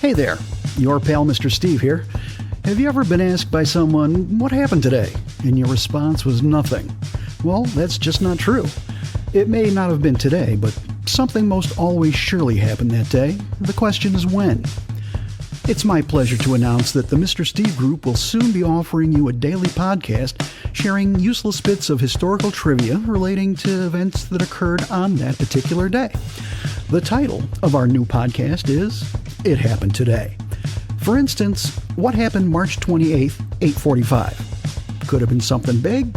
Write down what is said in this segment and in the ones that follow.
Hey there, your pal MrSteve here. Have you ever been asked by someone, what happened today? And your response was nothing. Well, that's just not true. It may not have been today, but something most always surely happened that day. The question is when. It's my pleasure to announce that the MrSteve Group will soon be offering you a daily podcast sharing useless bits of historical trivia relating to events that occurred on that particular day. The title of our new podcast is It Happened Today. For instance, what happened March 28th, 8:45? Could have been something big,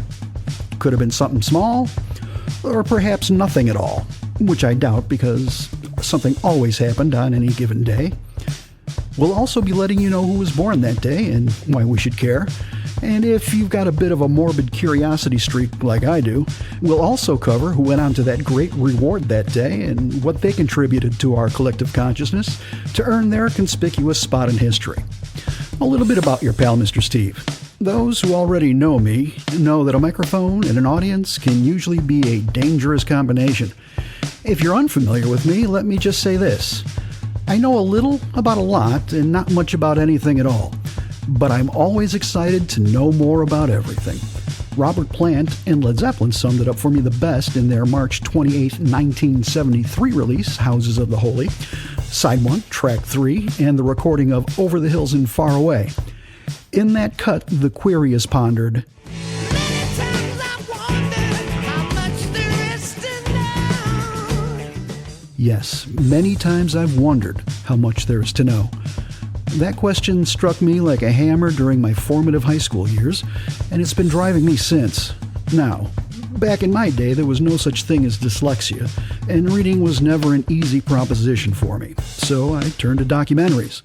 could have been something small, or perhaps nothing at all, which I doubt because something always happened on any given day. We'll also be letting you know who was born that day and why we should care. And if you've got a bit of a morbid curiosity streak like I do, we'll also cover who went on to that great reward that day and what they contributed to our collective consciousness to earn their conspicuous spot in history. A little bit about your pal MrSteve. Those who already know me know that a microphone and an audience can usually be a dangerous combination. If you're unfamiliar with me, let me just say this. I know a little about a lot and not much about anything at all, but I'm always excited to know more about everything. Robert Plant and Led Zeppelin summed it up for me the best in their March 28, 1973 release, Houses of the Holy, Side 1, Track 3, and the recording of Over the Hills and Far Away. In that cut, the query is pondered, yes, many times I've wondered how much there is to know. That question struck me like a hammer during my formative high school years, and it's been driving me since. Now, back in my day, there was no such thing as dyslexia, and reading was never an easy proposition for me, so I turned to documentaries.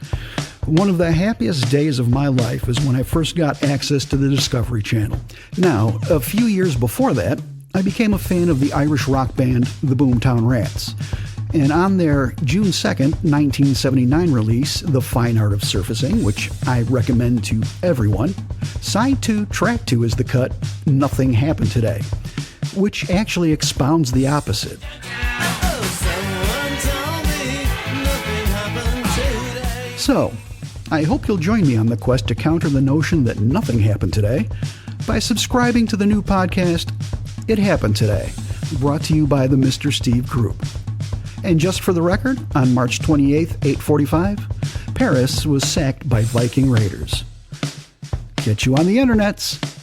One of the happiest days of my life is when I first got access to the Discovery Channel. Now, a few years before that, I became a fan of the Irish rock band The Boomtown Rats. And on their June 2nd, 1979 release, The Fine Art of Surfacing, which I recommend to everyone, Side 2, Track 2 is the cut, Nothing Happened Today, which actually expounds the opposite. So, I hope you'll join me on the quest to counter the notion that nothing happened today by subscribing to the new podcast, It Happened Today, brought to you by the MrSteve Group. And just for the record, on March 28th, 8:45, Paris was sacked by Viking raiders. Catch you on the internets.